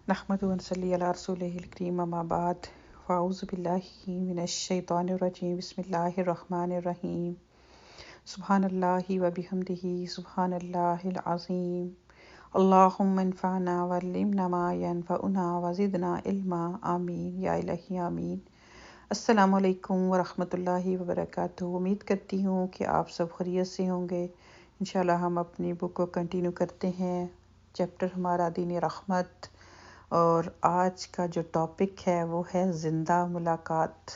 नहमदु व नसल्ली अला रसूलिहिल करीम अम्मा बाद फ़ाऊज़ु बिल्लाहि मिनश शैतानिर रजीम बिस्मिल्लाहिर रहमानिर रहीम सुब्हानल्लाहि व बिहम्दिही सुब्हानल्लाहिल अज़ीम अल्लाहुम्मा इन्फ़अना वअल्लिमना मा यनफ़अुना व ज़िदना इल्मा आमीन या इलाही आमीन। अस्सलामु अलैकुम व रहमतुल्लाहि व बरकातुहू। उम्मीद करती हूँ कि आप सब खैरियत से होंगे। इंशाल्लाह हम अपनी बुक को कंटिन्यू करते हैं। चैप्टर हमारा दीन रहमत, और आज का जो टॉपिक है वो है ज़िंदा मुलाकात।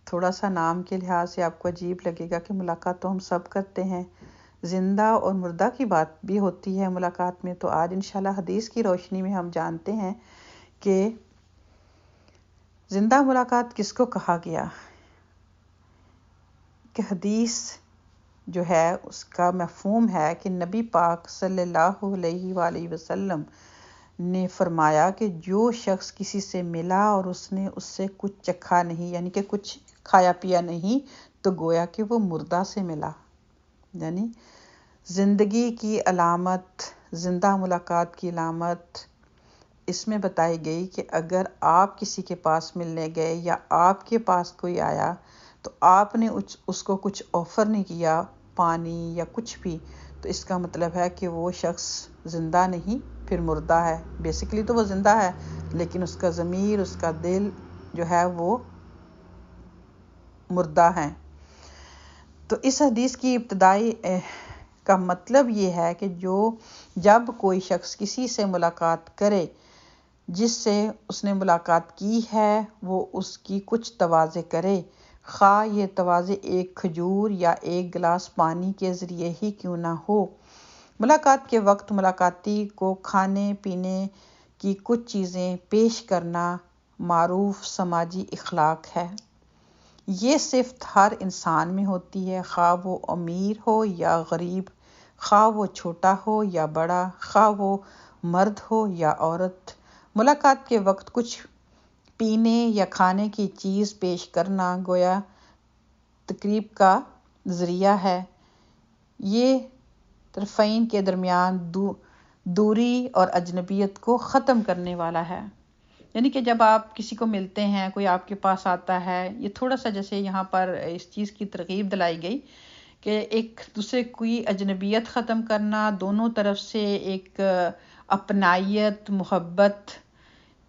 थोड़ा सा नाम के लिहाज से आपको अजीब लगेगा कि मुलाकात तो हम सब करते हैं, ज़िंदा और मुर्दा की बात भी होती है मुलाकात में। तो आज इंशाल्लाह हदीस की रोशनी में हम जानते हैं कि ज़िंदा मुलाकात किसको कहा गया। कि हदीस जो है उसका मफ़हूम है कि नबी पाक सल्लल्लाहु अलैहि वसल्लम ने फरमाया कि जो शख्स किसी से मिला और उसने उससे कुछ चखा नहीं, यानी कि कुछ खाया पिया नहीं, तो गोया कि वो मुर्दा से मिला। यानी ज़िंदगी की अलामत, ज़िंदा मुलाकात की अलामत इसमें बताई गई कि अगर आप किसी के पास मिलने गए या आपके पास कोई आया तो आपने उसको कुछ ऑफ़र नहीं किया, पानी या कुछ भी, तो इसका मतलब है कि वो शख्स ज़िंदा नहीं, फिर मुर्दा है। बेसिकली तो वो ज़िंदा है, लेकिन उसका ज़मीर, उसका दिल जो है वो मुर्दा है। तो इस हदीस की इब्तिदाई का मतलब ये है कि जब कोई शख्स किसी से मुलाकात करे, जिससे उसने मुलाकात की है, वो उसकी कुछ तवाज़े करे, खा ये तवाज़े एक खजूर या एक गिलास पानी के ज़रिए ही क्यों ना हो। मुलाकात के वक्त मुलाकाती को खाने पीने की कुछ चीज़ें पेश करना मारूफ समाजी इखलाक है। ये सिफ्त हर इंसान में होती है, खा वो अमीर हो या गरीब, खा वो छोटा हो या बड़ा, खा वो मर्द हो या औरत। मुलाकात के वक्त कुछ पीने या खाने की चीज़ पेश करना गोया तकरीब का ज़रिया है। ये तरफ़ैन के दरमियान दूरी और अजनबियत को ख़त्म करने वाला है। यानी कि जब आप किसी को मिलते हैं, कोई आपके पास आता है, ये थोड़ा सा जैसे यहाँ पर इस चीज़ की तरगीब दिलाई गई कि एक दूसरे की अजनबियत ख़त्म करना, दोनों तरफ से एक अपनायत, मोहब्बत।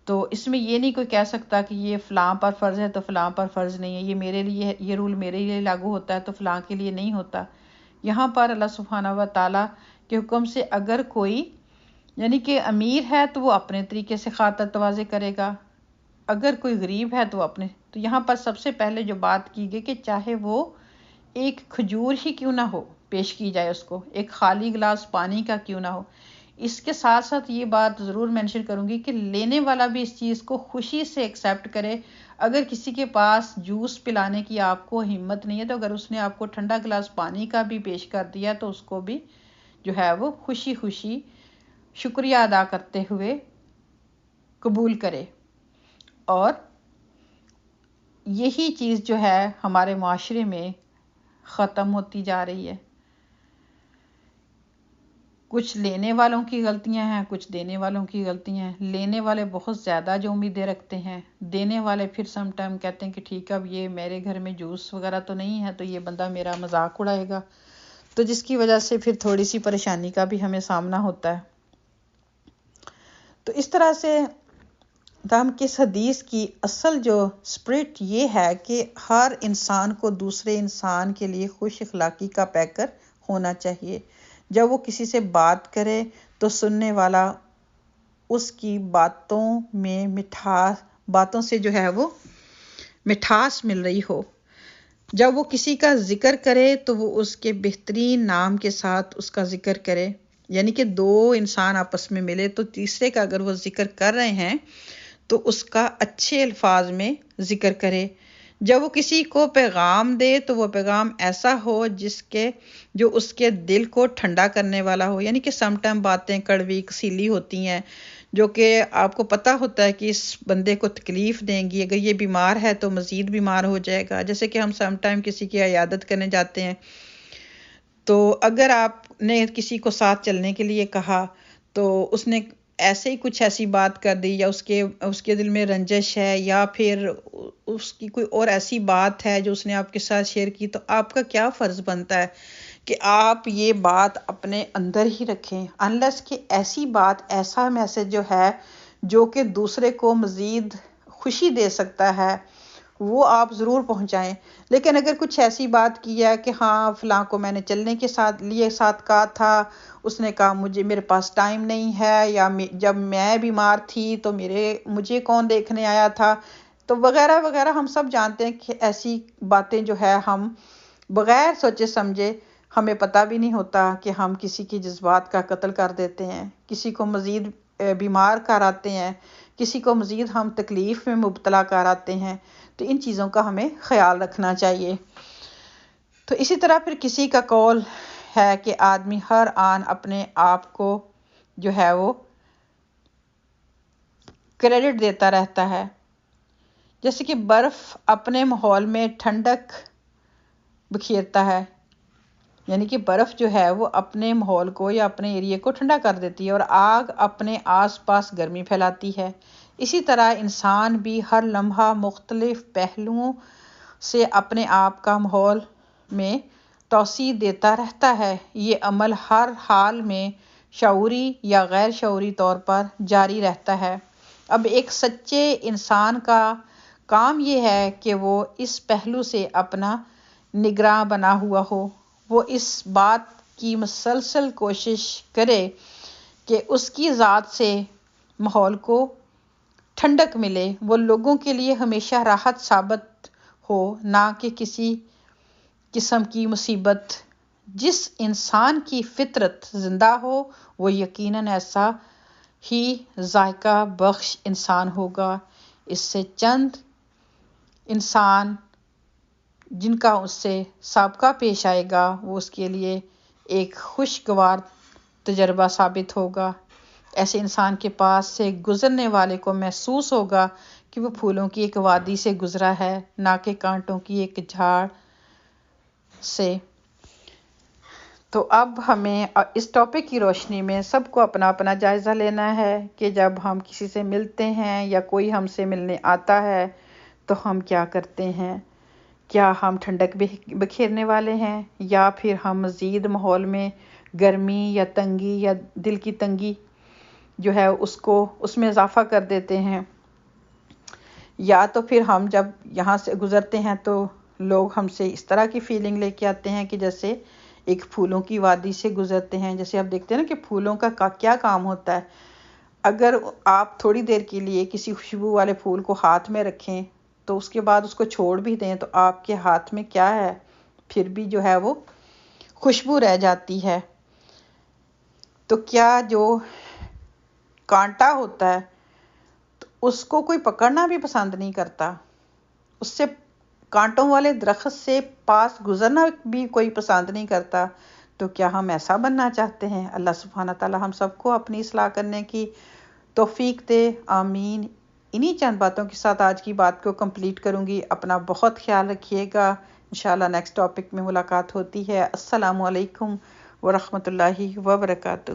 तो इसमें ये नहीं कोई कह सकता कि ये फ़लाँ पर फ़र्ज़ है तो फ़लाँ पर फ़र्ज़ नहीं है, ये मेरे लिए, ये रूल मेरे लिए लागू होता है तो फ़लाँ के लिए नहीं होता। यहाँ पर अल्लाह सुब्हानहू व तआला के हुक्म से अगर कोई यानी कि अमीर है तो वो अपने तरीके से खातर तवाज़े करेगा, अगर कोई गरीब है तो अपने। तो यहाँ पर सबसे पहले जो बात की गई कि चाहे वो एक खजूर ही क्यों ना हो पेश की जाए उसको, एक खाली गिलास पानी का क्यों ना हो। इसके साथ साथ ये बात ज़रूर मेंशन करूँगी कि लेने वाला भी इस चीज़ को खुशी से एक्सेप्ट करे। अगर किसी के पास जूस पिलाने की आपको हिम्मत नहीं है, तो अगर उसने आपको ठंडा गिलास पानी का भी पेश कर दिया तो उसको भी जो है वो खुशी खुशी शुक्रिया अदा करते हुए कबूल करे। और यही चीज़ जो है हमारे माशरे में ख़त्म होती जा रही है। कुछ लेने वालों की गलतियां हैं, कुछ देने वालों की गलतियां हैं। लेने वाले बहुत ज़्यादा जो उम्मीदें रखते हैं, देने वाले फिर सम टाइम कहते हैं कि ठीक है, अब ये मेरे घर में जूस वगैरह तो नहीं है तो ये बंदा मेरा मजाक उड़ाएगा, तो जिसकी वजह से फिर थोड़ी सी परेशानी का भी हमें सामना होता है। तो इस तरह से हम किस हदीस की असल जो स्पिरिट ये है कि हर इंसान को दूसरे इंसान के लिए खुश अखलाकी का पैकर होना चाहिए। जब वो किसी से बात करे तो सुनने वाला उसकी बातों में मिठास, बातों से जो है वो मिठास मिल रही हो। जब वो किसी का जिक्र करे तो वो उसके बेहतरीन नाम के साथ उसका जिक्र करे। यानी कि दो इंसान आपस में मिले तो तीसरे का अगर वो जिक्र कर रहे हैं तो उसका अच्छे अल्फाज में जिक्र करे। जब वो किसी को पैगाम दे तो वो पैगाम ऐसा हो जो उसके दिल को ठंडा करने वाला हो। यानी कि सम टाइम बातें कड़वी कसीली होती हैं जो कि आपको पता होता है कि इस बंदे को तकलीफ़ देंगी, अगर ये बीमार है तो मज़ीद बीमार हो जाएगा। जैसे कि हम सम टाइम किसी की इयादत करने जाते हैं, तो अगर आपने किसी को साथ चलने के लिए कहा तो उसने ایسے ہی کچھ ایسی بات کر دی، یا اس کے دل میں رنجش ہے، یا پھر اس کی کوئی اور ایسی بات ہے جو اس نے آپ کے ساتھ شیئر کی، تو آپ کا کیا فرض بنتا ہے کہ آپ یہ بات اپنے اندر ہی رکھیں، انلیس کہ ایسی بات، ایسا میسج جو ہے جو کہ دوسرے کو مزید خوشی دے سکتا ہے، وہ آپ ضرور پہنچائیں۔ لیکن اگر کچھ ایسی بات کی ہے کہ ہاں فلاں کو میں نے چلنے کے ساتھ کہا تھا، اس نے کہا میرے پاس ٹائم نہیں ہے، یا جب میں بیمار تھی تو مجھے کون دیکھنے آیا تھا، تو وغیرہ وغیرہ، ہم سب جانتے ہیں کہ ایسی باتیں جو ہے ہم بغیر سوچے سمجھے، ہمیں پتہ بھی نہیں ہوتا کہ ہم کسی کی جذبات کا قتل کر دیتے ہیں، کسی کو مزید بیمار کراتے ہیں، کسی کو مزید ہم تکلیف میں مبتلا کراتے ہیں۔ تو ان چیزوں کا ہمیں خیال رکھنا چاہیے۔ تو اسی طرح پھر کسی کا قول ہے کہ آدمی ہر آن اپنے آپ کو جو ہے وہ کریڈٹ دیتا رہتا ہے، جیسے کہ برف اپنے ماحول میں ٹھنڈک بکھیرتا ہے، یعنی کہ برف جو ہے وہ اپنے ماحول کو یا اپنے ایریے کو ٹھنڈا کر دیتی ہے، اور آگ اپنے آس پاس گرمی پھیلاتی ہے۔ اسی طرح انسان بھی ہر لمحہ مختلف پہلوؤں سے اپنے آپ کا ماحول میں توسیع دیتا رہتا ہے۔ یہ عمل ہر حال میں شعوری یا غیر شعوری طور پر جاری رہتا ہے۔ اب ایک سچے انسان کا کام یہ ہے کہ وہ اس پہلو سے اپنا نگراں بنا ہوا ہو، وہ اس بات کی مسلسل کوشش کرے کہ اس کی ذات سے ماحول کو ٹھنڈک ملے، وہ لوگوں کے لیے ہمیشہ راحت ثابت ہو، نہ کہ کسی قسم کی مصیبت۔ جس انسان کی فطرت زندہ ہو وہ یقیناً ایسا ہی ذائقہ بخش انسان ہوگا۔ اس سے چند انسان جن کا اس سے سابقہ پیش آئے گا، وہ اس کے لیے ایک خوشگوار تجربہ ثابت ہوگا۔ ایسے انسان کے پاس سے گزرنے والے کو محسوس ہوگا کہ وہ پھولوں کی ایک وادی سے گزرا ہے، نہ کہ کانٹوں کی ایک جھاڑ سے۔ تو اب ہمیں اس ٹاپک کی روشنی میں سب کو اپنا اپنا جائزہ لینا ہے کہ جب ہم کسی سے ملتے ہیں یا کوئی ہم سے ملنے آتا ہے تو ہم کیا کرتے ہیں۔ کیا ہم ٹھنڈک بکھیرنے والے ہیں، یا پھر ہم مزید ماحول میں گرمی یا تنگی یا دل کی تنگی جو ہے اس میں اضافہ کر دیتے ہیں۔ یا تو پھر ہم جب یہاں سے گزرتے ہیں تو لوگ ہم سے اس طرح کی فیلنگ لے کے آتے ہیں کہ جیسے ایک پھولوں کی وادی سے گزرتے ہیں۔ جیسے آپ دیکھتے ہیں نا کہ پھولوں کا کیا کام ہوتا ہے، اگر آپ تھوڑی دیر کے لیے کسی خوشبو والے پھول کو ہاتھ میں رکھیں تو اس کے بعد اس کو چھوڑ بھی دیں تو آپ کے ہاتھ میں کیا ہے، پھر بھی جو ہے وہ خوشبو رہ جاتی ہے۔ تو کیا جو کانٹا ہوتا ہے تو اس کو کوئی پکڑنا بھی پسند نہیں کرتا، اس سے کانٹوں والے درخت سے پاس گزرنا بھی کوئی پسند نہیں کرتا۔ تو کیا ہم ایسا بننا چاہتے ہیں؟ اللہ سبحانہ تعالیٰ ہم سب کو اپنی اصلاح کرنے کی توفیق دے، آمین۔ انہی چند باتوں کے ساتھ آج کی بات کو کمپلیٹ کروں گی۔ اپنا بہت خیال رکھیے گا، انشاءاللہ نیکسٹ ٹاپک میں ملاقات ہوتی ہے۔ السلام علیکم ورحمۃ اللہ وبرکاتہ۔